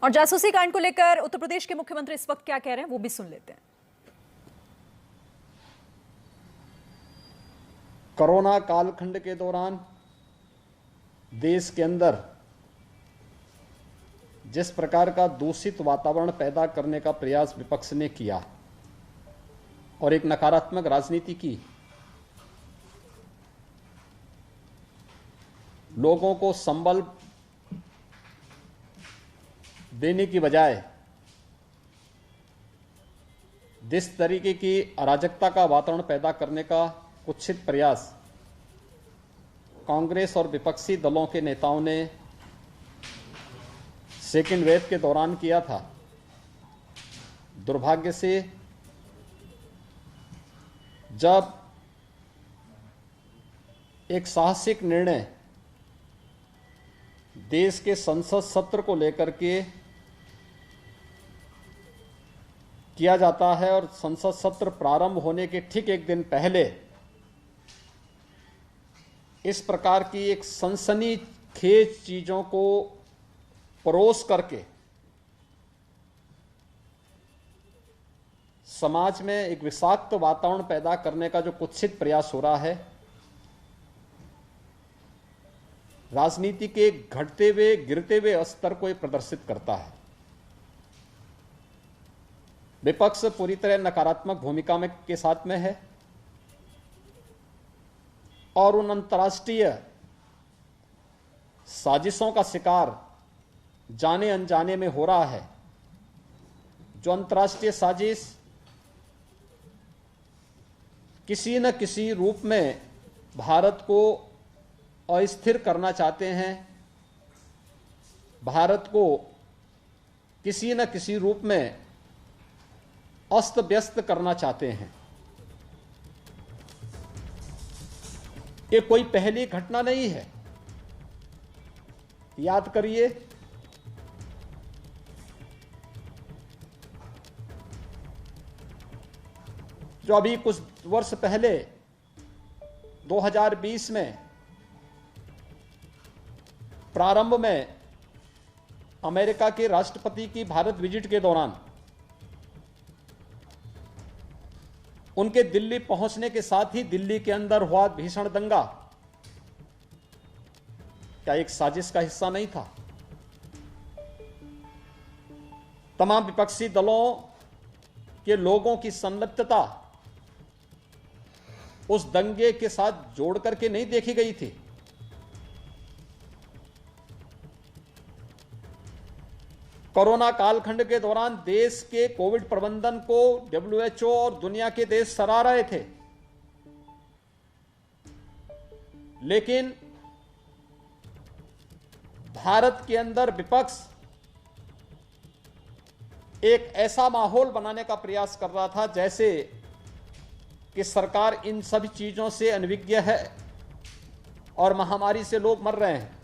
और जासूसी कांड को लेकर उत्तर प्रदेश के मुख्यमंत्री इस वक्त क्या कह रहे हैं वो भी सुन लेते हैं। कोरोना कालखंड के दौरान देश के अंदर जिस प्रकार का दूषित वातावरण पैदा करने का प्रयास विपक्ष ने किया और एक नकारात्मक राजनीति की, लोगों को संबल देने की बजाय जिस तरीके की अराजकता का वातावरण पैदा करने का कुत्सित प्रयास कांग्रेस और विपक्षी दलों के नेताओं ने सेकेंड वेव के दौरान किया था, दुर्भाग्य से जब एक साहसिक निर्णय देश के संसद सत्र को लेकर के किया जाता है और संसद सत्र प्रारंभ होने के ठीक एक दिन पहले इस प्रकार की एक सनसनीखेज चीजों को परोस करके समाज में एक विषाक्त वातावरण पैदा करने का जो कुत्सित प्रयास हो रहा है, राजनीति के घटते हुए गिरते हुए स्तर को प्रदर्शित करता है। विपक्ष पूरी तरह नकारात्मक भूमिका में के साथ में है और उन अंतर्राष्ट्रीय साजिशों का शिकार जाने अनजाने में हो रहा है, जो अंतर्राष्ट्रीय साजिश किसी न किसी रूप में भारत को अस्थिर करना चाहते हैं, भारत को किसी न किसी रूप में अस्त व्यस्त करना चाहते हैं। ये कोई पहली घटना नहीं है। याद करिए, जो अभी कुछ वर्ष पहले 2020 में प्रारंभ में अमेरिका के राष्ट्रपति की भारत विजिट के दौरान उनके दिल्ली पहुंचने के साथ ही दिल्ली के अंदर हुआ भीषण दंगा क्या एक साजिश का हिस्सा नहीं था? तमाम विपक्षी दलों के लोगों की संलिप्तता उस दंगे के साथ जोड़ करके नहीं देखी गई थी। कोरोना कालखंड के दौरान देश के कोविड प्रबंधन को WHO और दुनिया के देश सराह रहे थे, लेकिन भारत के अंदर विपक्ष एक ऐसा माहौल बनाने का प्रयास कर रहा था जैसे कि सरकार इन सभी चीजों से अनभिज्ञ है और महामारी से लोग मर रहे हैं।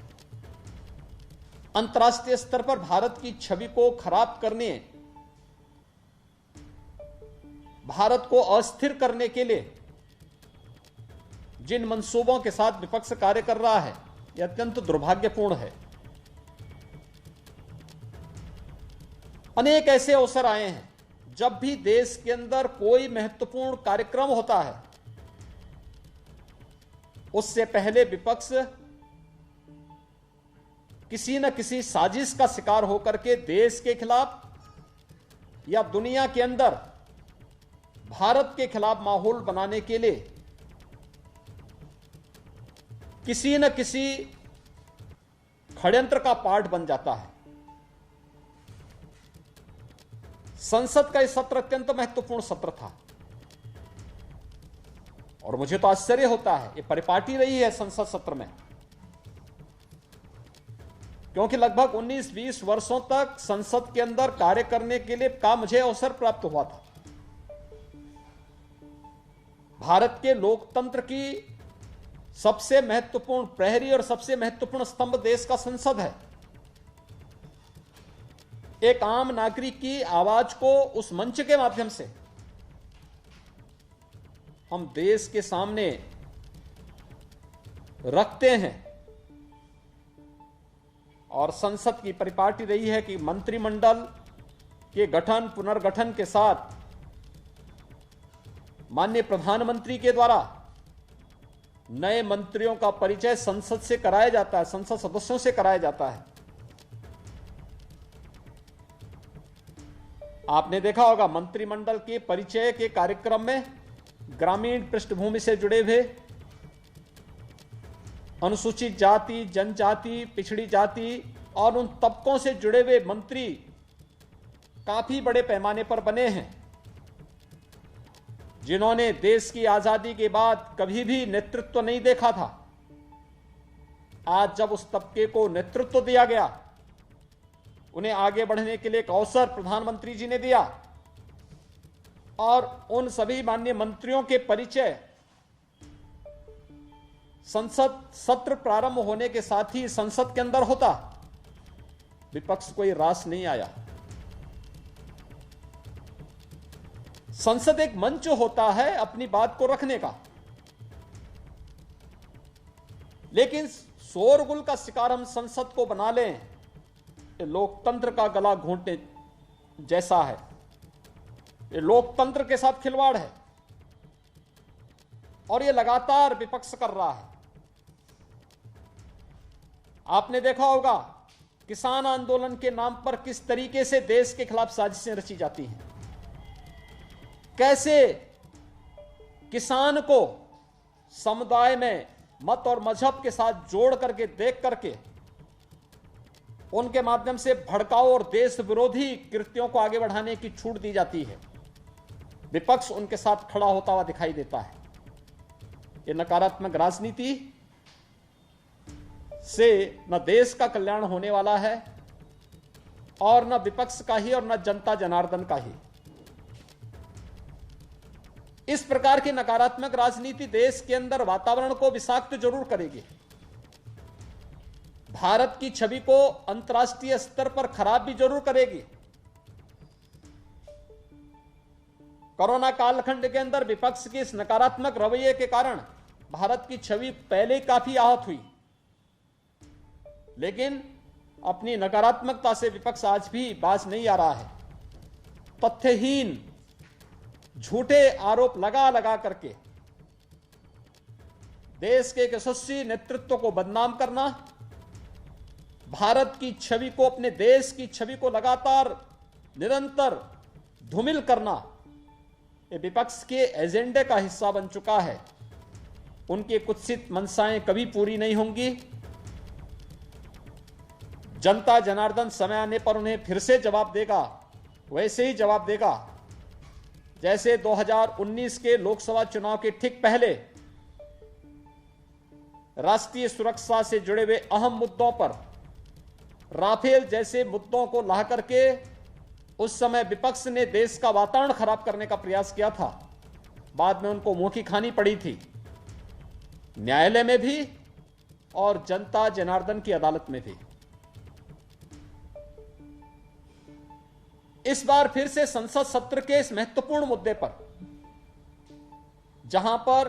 अंतर्राष्ट्रीय स्तर पर भारत की छवि को खराब करने, भारत को अस्थिर करने के लिए जिन मंसूबों के साथ विपक्ष कार्य कर रहा है, यह अत्यंत दुर्भाग्यपूर्ण है। अनेक ऐसे अवसर आए हैं जब भी देश के अंदर कोई महत्वपूर्ण कार्यक्रम होता है, उससे पहले विपक्ष किसी न किसी साजिश का शिकार होकर के देश के खिलाफ या दुनिया के अंदर भारत के खिलाफ माहौल बनाने के लिए किसी न किसी षड्यंत्र का पार्ट बन जाता है। संसद का यह सत्र अत्यंत महत्वपूर्ण सत्र था और मुझे तो आश्चर्य होता है, यह परिपाटी रही है संसद सत्र में, क्योंकि लगभग 19-20 वर्षों तक संसद के अंदर कार्य करने के लिए का मुझे अवसर प्राप्त हुआ था। भारत के लोकतंत्र की सबसे महत्वपूर्ण प्रहरी और सबसे महत्वपूर्ण स्तंभ देश का संसद है। एक आम नागरिक की आवाज को उस मंच के माध्यम से हम देश के सामने रखते हैं और संसद की परिपाटी रही है कि मंत्रिमंडल के गठन पुनर्गठन के साथ माननीय प्रधानमंत्री के द्वारा नए मंत्रियों का परिचय संसद से कराया जाता है, संसद सदस्यों से कराया जाता है। आपने देखा होगा मंत्रिमंडल के परिचय के कार्यक्रम में ग्रामीण पृष्ठभूमि से जुड़े हुए अनुसूचित जाति, जनजाति, पिछड़ी जाति और उन तबकों से जुड़े हुए मंत्री काफी बड़े पैमाने पर बने हैं, जिन्होंने देश की आजादी के बाद कभी भी नेतृत्व नहीं देखा था। आज जब उस तबके को नेतृत्व दिया गया, उन्हें आगे बढ़ने के लिए एक अवसर प्रधानमंत्री जी ने दिया और उन सभी माननीय मंत्रियों के परिचय संसद सत्र प्रारंभ होने के साथ ही संसद के अंदर होता। विपक्ष कोई रास नहीं आया। संसद एक मंच होता है अपनी बात को रखने का, लेकिन शोरगुल का शिकार हम संसद को बना लें, ये लोकतंत्र का गला घोंटने जैसा है। ये लोकतंत्र के साथ खिलवाड़ है और ये लगातार विपक्ष कर रहा है। आपने देखा होगा किसान आंदोलन के नाम पर किस तरीके से देश के खिलाफ साजिशें रची जाती हैं, कैसे किसान को समुदाय में मत और मजहब के साथ जोड़ करके देख करके उनके माध्यम से भड़काऊ और देश विरोधी कृत्यों को आगे बढ़ाने की छूट दी जाती है। विपक्ष उनके साथ खड़ा होता हुआ दिखाई देता है। ये नकारात्मक राजनीति से न देश का कल्याण होने वाला है और न विपक्ष का ही और न जनता जनार्दन का ही। इस प्रकार की नकारात्मक राजनीति देश के अंदर वातावरण को विषाक्त जरूर करेगी, भारत की छवि को अंतर्राष्ट्रीय स्तर पर खराब भी जरूर करेगी। कोरोना कालखंड के अंदर विपक्ष के इस नकारात्मक रवैये के कारण भारत की छवि पहले काफी आहत हुई, लेकिन अपनी नकारात्मकता से विपक्ष आज भी बाज नहीं आ रहा है। तथ्यहीन झूठे आरोप लगा लगा करके देश के एक यशस्वी नेतृत्व को बदनाम करना, भारत की छवि को, अपने देश की छवि को लगातार निरंतर धूमिल करना, ये विपक्ष के एजेंडे का हिस्सा बन चुका है। उनकी कुत्सित मंशाएं कभी पूरी नहीं होंगी। जनता जनार्दन समय आने पर उन्हें फिर से जवाब देगा, वैसे ही जवाब देगा जैसे 2019 के लोकसभा चुनाव के ठीक पहले राष्ट्रीय सुरक्षा से जुड़े हुए अहम मुद्दों पर, राफेल जैसे मुद्दों को ला करके उस समय विपक्ष ने देश का वातावरण खराब करने का प्रयास किया था। बाद में उनको मुंह की खानी पड़ी थी, न्यायालय में भी और जनता जनार्दन की अदालत में भी। इस बार फिर से संसद सत्र के इस महत्वपूर्ण मुद्दे पर, जहां पर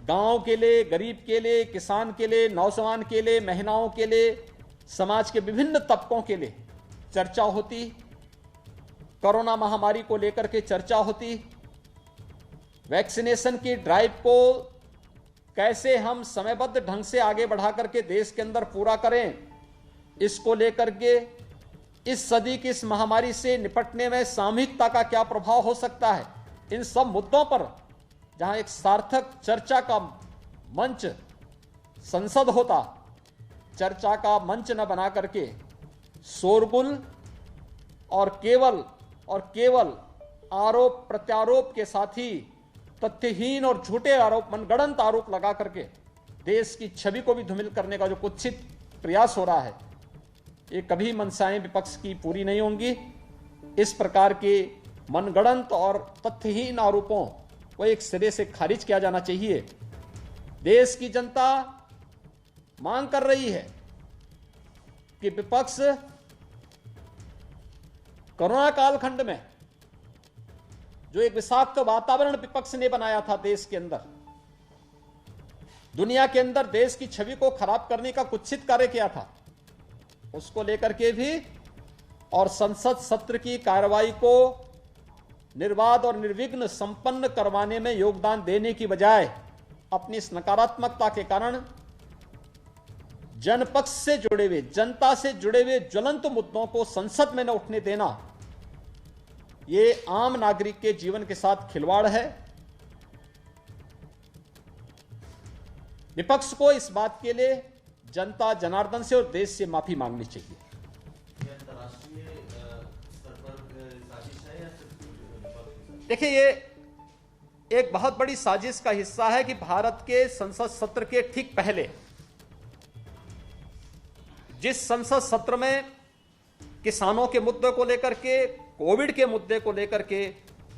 गांव के लिए, गरीब के लिए, किसान के लिए, नौजवान के लिए, महिलाओं के लिए, समाज के विभिन्न तबकों के लिए चर्चा होती, कोरोना महामारी को लेकर के चर्चा होती, वैक्सीनेशन की ड्राइव को कैसे हम समयबद्ध ढंग से आगे बढ़ा करके देश के अंदर पूरा करें, इसको लेकर के इस सदी की इस महामारी से निपटने में सामूहिकता का क्या प्रभाव हो सकता है, इन सब मुद्दों पर जहां एक सार्थक चर्चा का मंच संसद होता, चर्चा का मंच न बना करके शोरगुल और केवल आरोप प्रत्यारोप के साथ ही तथ्यहीन और झूठे आरोप, मनगढ़ंत आरोप लगा करके देश की छवि को भी धूमिल करने का जो कुत्सित प्रयास हो रहा है, ये कभी मंशाएं विपक्ष की पूरी नहीं होंगी। इस प्रकार के मनगढ़ंत और तथ्यहीन आरोपों को एक सिरे से खारिज किया जाना चाहिए। देश की जनता मांग कर रही है कि विपक्ष कोरोना कालखंड में जो एक विषाक्त वातावरण विपक्ष ने बनाया था देश के अंदर, दुनिया के अंदर देश की छवि को खराब करने का कुत्सित कार्य किया था, उसको लेकर के भी और संसद सत्र की कार्रवाई को निर्बाध और निर्विघ्न संपन्न करवाने में योगदान देने की बजाय अपनी इस नकारात्मकता के कारण जनपक्ष से जुड़े हुए, जनता से जुड़े हुए ज्वलंत मुद्दों को संसद में न उठने देना, यह आम नागरिक के जीवन के साथ खिलवाड़ है। विपक्ष को इस बात के लिए जनता जनार्दन से और देश से माफी मांगनी चाहिए। देखिए, ये एक बहुत बड़ी साजिश का हिस्सा है कि भारत के संसद सत्र के ठीक पहले, जिस संसद सत्र में किसानों के मुद्दे को लेकर के, कोविड के मुद्दे को लेकर के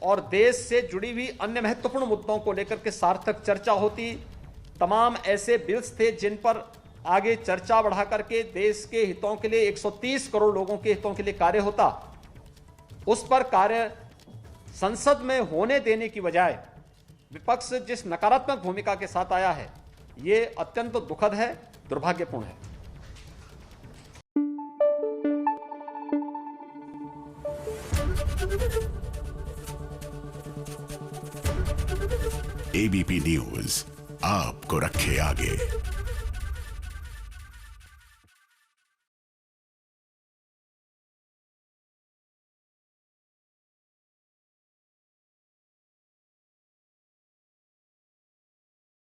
और देश से जुड़ी हुई अन्य महत्वपूर्ण मुद्दों को लेकर के सार्थक चर्चा होती, तमाम ऐसे बिल्स थे जिन पर आगे चर्चा बढ़ा करके देश के हितों के लिए, 130 करोड़ लोगों के हितों के लिए कार्य होता, उस पर कार्य संसद में होने देने की बजाय विपक्ष जिस नकारात्मक भूमिका के साथ आया है, यह अत्यंत दुखद है, दुर्भाग्यपूर्ण है। एबीपी न्यूज आपको रखे आगे।